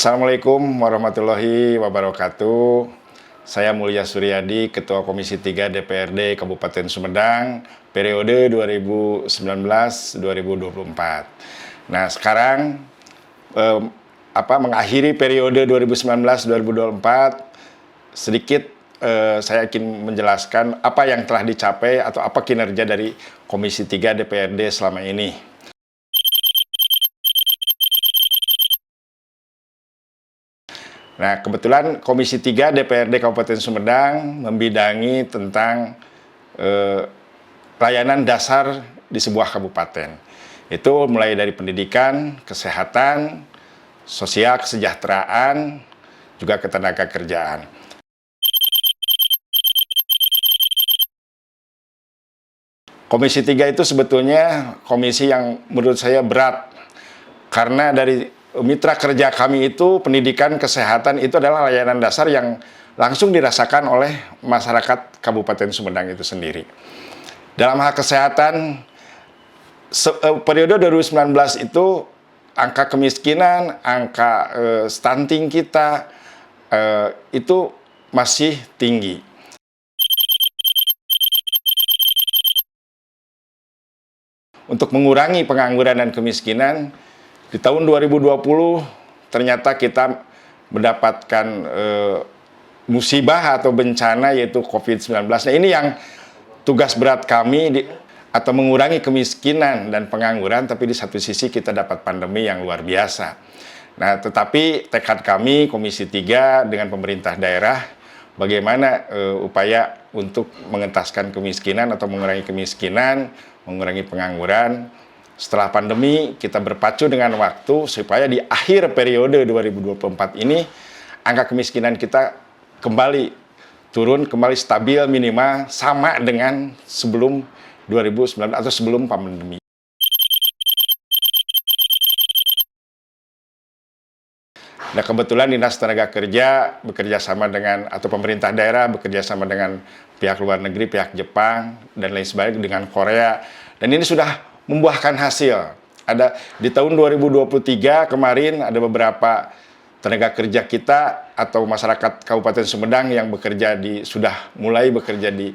Assalamualaikum warahmatullahi wabarakatuh. Saya Mulya Suryadi, Ketua Komisi 3 DPRD Kabupaten Sumedang, periode 2019-2024. Nah, sekarang mengakhiri periode 2019-2024, sedikit saya ingin menjelaskan apa yang telah dicapai atau apa kinerja dari Komisi 3 DPRD selama ini. Nah, kebetulan Komisi 3 DPRD Kabupaten Sumedang membidangi tentang layanan dasar di sebuah kabupaten. Itu mulai dari pendidikan, kesehatan, sosial, kesejahteraan, juga ketenaga kerjaan. Komisi 3 itu sebetulnya komisi yang menurut saya berat, karena dari mitra kerja kami itu pendidikan, kesehatan itu adalah layanan dasar yang langsung dirasakan oleh masyarakat Kabupaten Sumedang itu sendiri. Dalam hal kesehatan, periode 2019 itu angka kemiskinan, angka stunting kita itu masih tinggi. Untuk mengurangi pengangguran dan kemiskinan, di tahun 2020 ternyata kita mendapatkan musibah atau bencana, yaitu COVID-19. Nah, ini yang tugas berat kami atau mengurangi kemiskinan dan pengangguran, tapi di satu sisi kita dapat pandemi yang luar biasa. Nah, tetapi tekad kami Komisi 3 dengan pemerintah daerah bagaimana upaya untuk mengentaskan kemiskinan atau mengurangi kemiskinan, mengurangi pengangguran. Setelah pandemi, kita berpacu dengan waktu supaya di akhir periode 2024 ini, angka kemiskinan kita kembali turun, kembali stabil minimal sama dengan sebelum 2019 atau sebelum pandemi. Nah, kebetulan Dinas Tenaga Kerja bekerja sama dengan, atau pemerintah daerah bekerja sama dengan pihak luar negeri, pihak Jepang, dan lain sebagainya, dengan Korea. Dan ini sudah membuahkan hasil. Ada di tahun 2023 kemarin ada beberapa tenaga kerja kita atau masyarakat Kabupaten Sumedang yang sudah mulai bekerja di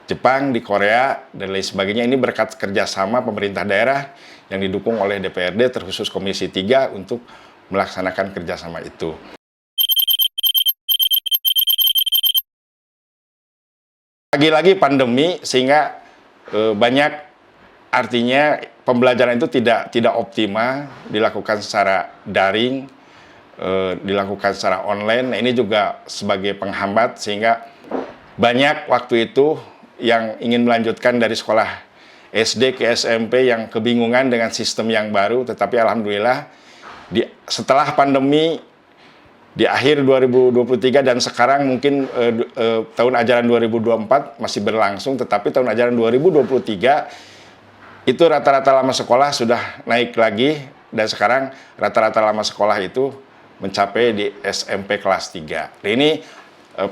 Jepang, di Korea, dan lain sebagainya. Ini berkat kerjasama pemerintah daerah yang didukung oleh DPRD, terkhusus Komisi 3 untuk melaksanakan kerjasama itu. Lagi-lagi pandemi, sehingga banyak, artinya pembelajaran itu tidak optimal, dilakukan secara daring, dilakukan secara online. Nah, ini juga sebagai penghambat, sehingga banyak waktu itu yang ingin melanjutkan dari sekolah SD ke SMP yang kebingungan dengan sistem yang baru. Tetapi alhamdulillah setelah pandemi di akhir 2023 dan sekarang mungkin tahun ajaran 2024 masih berlangsung, tetapi tahun ajaran 2023 itu rata-rata lama sekolah sudah naik lagi, dan sekarang rata-rata lama sekolah itu mencapai di SMP kelas 3. Nah, ini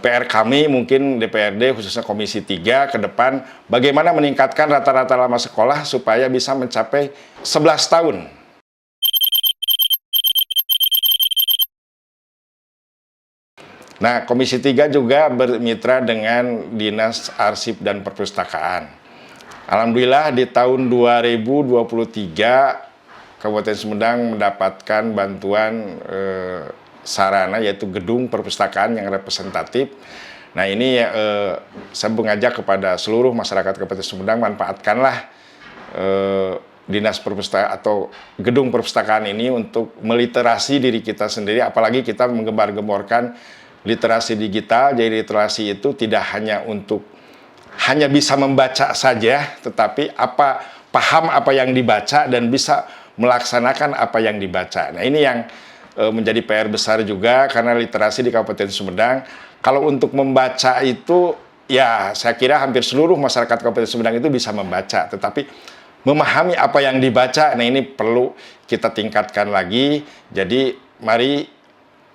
PR kami mungkin DPRD, khususnya Komisi 3 ke depan, bagaimana meningkatkan rata-rata lama sekolah supaya bisa mencapai 11 tahun. Nah, Komisi 3 juga bermitra dengan Dinas Arsip dan Perpustakaan. Alhamdulillah di tahun 2023 Kabupaten Sumedang mendapatkan bantuan sarana, yaitu gedung perpustakaan yang representatif. Nah, ini saya mengajak kepada seluruh masyarakat Kabupaten Sumedang, manfaatkanlah dinas perpustakaan atau gedung perpustakaan ini untuk meliterasi diri kita sendiri, apalagi kita menggembar-gemborkan literasi digital. Jadi literasi itu tidak hanya bisa membaca saja, tetapi paham apa yang dibaca dan bisa melaksanakan apa yang dibaca. Nah, ini yang menjadi PR besar juga, karena literasi di Kabupaten Sumedang, kalau untuk membaca itu, ya saya kira hampir seluruh masyarakat Kabupaten Sumedang itu bisa membaca, tetapi memahami apa yang dibaca, nah ini perlu kita tingkatkan lagi. Jadi mari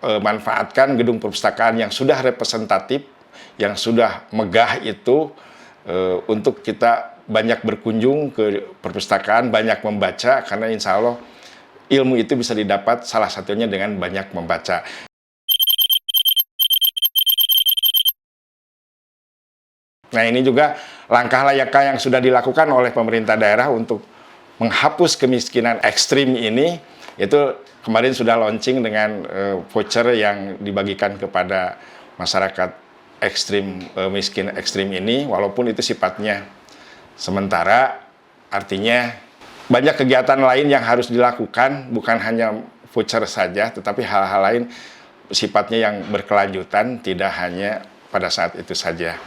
manfaatkan gedung perpustakaan yang sudah representatif, yang sudah megah itu, untuk kita banyak berkunjung ke perpustakaan, banyak membaca, karena insya Allah ilmu itu bisa didapat salah satunya dengan banyak membaca. Nah, ini juga langkah-langkah yang sudah dilakukan oleh pemerintah daerah untuk menghapus kemiskinan ekstrim ini, itu kemarin sudah launching dengan voucher yang dibagikan kepada masyarakat miskin ekstrim ini, walaupun itu sifatnya sementara, artinya banyak kegiatan lain yang harus dilakukan, bukan hanya voucher saja, tetapi hal-hal lain sifatnya yang berkelanjutan, tidak hanya pada saat itu saja.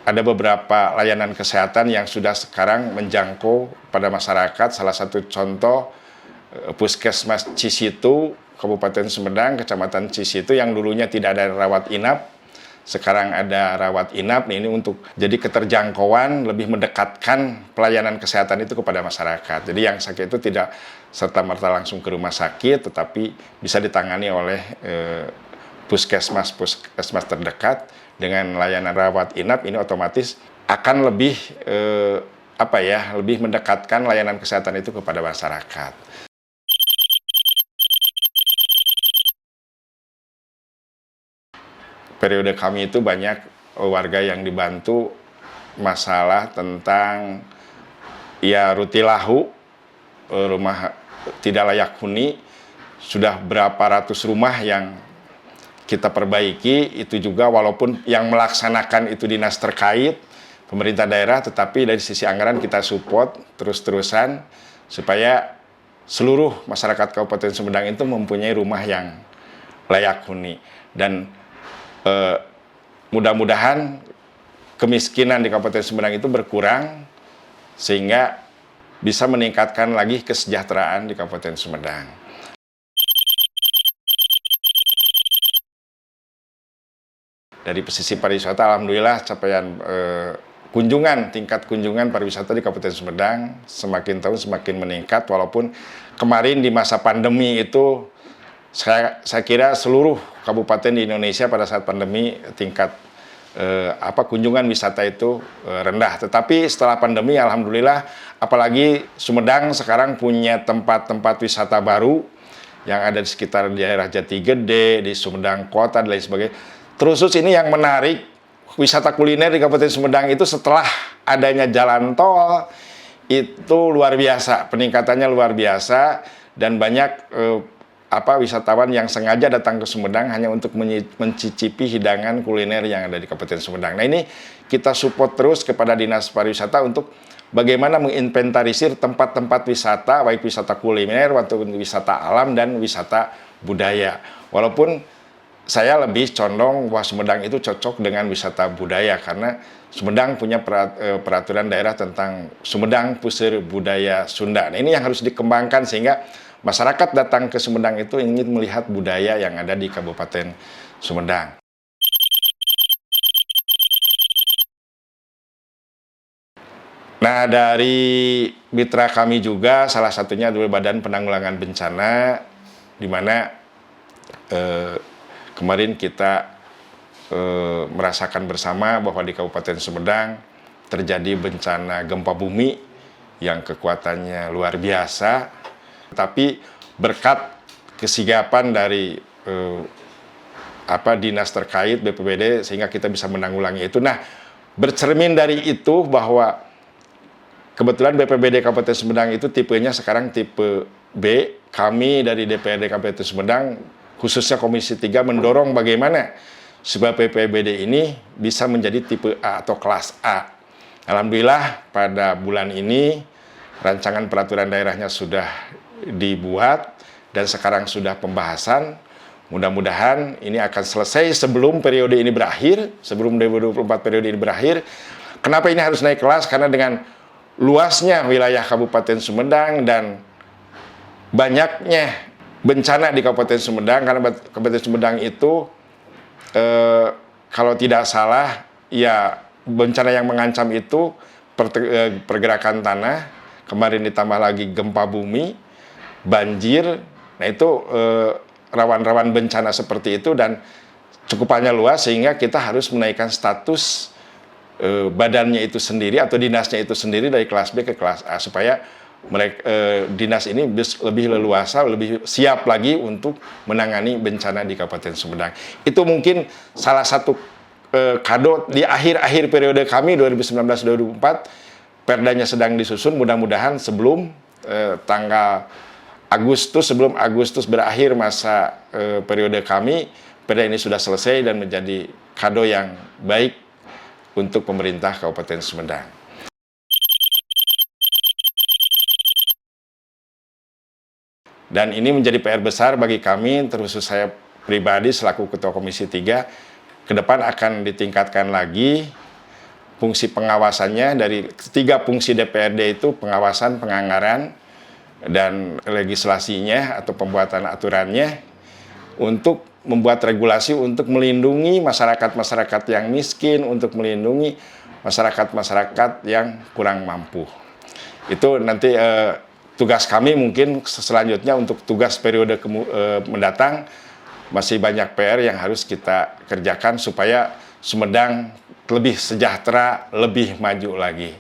Ada beberapa layanan kesehatan yang sudah sekarang menjangkau pada masyarakat. Salah satu contoh, Puskesmas Cisitu, Kabupaten Sumedang, Kecamatan Cisitu, yang dulunya tidak ada rawat inap, sekarang ada rawat inap. Ini untuk jadi keterjangkauan, lebih mendekatkan pelayanan kesehatan itu kepada masyarakat. Jadi yang sakit itu tidak serta-merta langsung ke rumah sakit, tetapi bisa ditangani oleh puskesmas terdekat. Dengan layanan rawat inap ini otomatis akan lebih lebih mendekatkan layanan kesehatan itu kepada masyarakat. Periode kami itu banyak warga yang dibantu masalah tentang rutilahu, rumah tidak layak huni, sudah berapa ratus rumah yang kita perbaiki. Itu juga walaupun yang melaksanakan itu dinas terkait, pemerintah daerah, tetapi dari sisi anggaran kita support terus-terusan supaya seluruh masyarakat Kabupaten Sumedang itu mempunyai rumah yang layak huni. Dan mudah-mudahan kemiskinan di Kabupaten Sumedang itu berkurang sehingga bisa meningkatkan lagi kesejahteraan di Kabupaten Sumedang. Dari sisi pariwisata, alhamdulillah capaian tingkat kunjungan pariwisata di Kabupaten Sumedang semakin tahun semakin meningkat, walaupun kemarin di masa pandemi itu saya kira seluruh kabupaten di Indonesia pada saat pandemi tingkat kunjungan wisata itu rendah. Tetapi setelah pandemi alhamdulillah, apalagi Sumedang sekarang punya tempat-tempat wisata baru yang ada di sekitar daerah Jatigede, di Sumedang Kota dan lain sebagainya. Terus ini yang menarik, wisata kuliner di Kabupaten Sumedang itu setelah adanya jalan tol itu luar biasa, peningkatannya luar biasa, dan banyak wisatawan yang sengaja datang ke Sumedang hanya untuk mencicipi hidangan kuliner yang ada di Kabupaten Sumedang. Nah, ini kita support terus kepada Dinas Pariwisata untuk bagaimana menginventarisir tempat-tempat wisata, baik wisata kuliner, wisata alam, dan wisata budaya. Walaupun saya lebih condong bahwa Sumedang itu cocok dengan wisata budaya, karena Sumedang punya peraturan daerah tentang Sumedang Puseur Budaya Sunda. Nah, ini yang harus dikembangkan sehingga masyarakat datang ke Sumedang itu ingin melihat budaya yang ada di Kabupaten Sumedang. Nah, dari mitra kami juga salah satunya adalah Badan Penanggulangan Bencana, di mana kemarin kita merasakan bersama bahwa di Kabupaten Sumedang terjadi bencana gempa bumi yang kekuatannya luar biasa, tapi berkat kesigapan dari dinas terkait BPBD sehingga kita bisa menanggulangi itu. Nah, bercermin dari itu bahwa kebetulan BPBD Kabupaten Sumedang itu tipenya sekarang tipe B. Kami dari DPRD Kabupaten Sumedang, khususnya Komisi 3, mendorong bagaimana supaya BPBD ini bisa menjadi tipe A atau kelas A. Alhamdulillah pada bulan ini rancangan peraturan daerahnya sudah dibuat dan sekarang sudah pembahasan. Mudah-mudahan ini akan selesai sebelum periode ini berakhir, sebelum 2024 periode ini berakhir. Kenapa ini harus naik kelas? Karena dengan luasnya wilayah Kabupaten Sumedang dan banyaknya bencana di Kabupaten Sumedang, karena Kabupaten Sumedang itu kalau tidak salah ya bencana yang mengancam itu pergerakan tanah, kemarin ditambah lagi gempa bumi, banjir. Nah, itu rawan-rawan bencana seperti itu dan cukupannya luas sehingga kita harus menaikkan status badannya itu sendiri atau dinasnya itu sendiri dari kelas B ke kelas A supaya mereka dinas ini lebih leluasa, lebih siap lagi untuk menangani bencana di Kabupaten Sumedang. Itu mungkin salah satu kado di akhir-akhir periode kami 2019-2024. Perdanya sedang disusun, mudah-mudahan sebelum tanggal Agustus, sebelum Agustus berakhir masa periode kami, perda ini sudah selesai dan menjadi kado yang baik untuk pemerintah Kabupaten Sumedang. Dan ini menjadi PR besar bagi kami, terkhusus saya pribadi selaku Ketua Komisi 3, ke depan akan ditingkatkan lagi fungsi pengawasannya dari 3 fungsi DPRD itu, pengawasan, penganggaran, dan legislasinya atau pembuatan aturannya, untuk membuat regulasi untuk melindungi masyarakat-masyarakat yang miskin, untuk melindungi masyarakat-masyarakat yang kurang mampu. Itu nanti tugas kami mungkin selanjutnya untuk tugas periode mendatang masih banyak PR yang harus kita kerjakan supaya Sumedang lebih sejahtera, lebih maju lagi.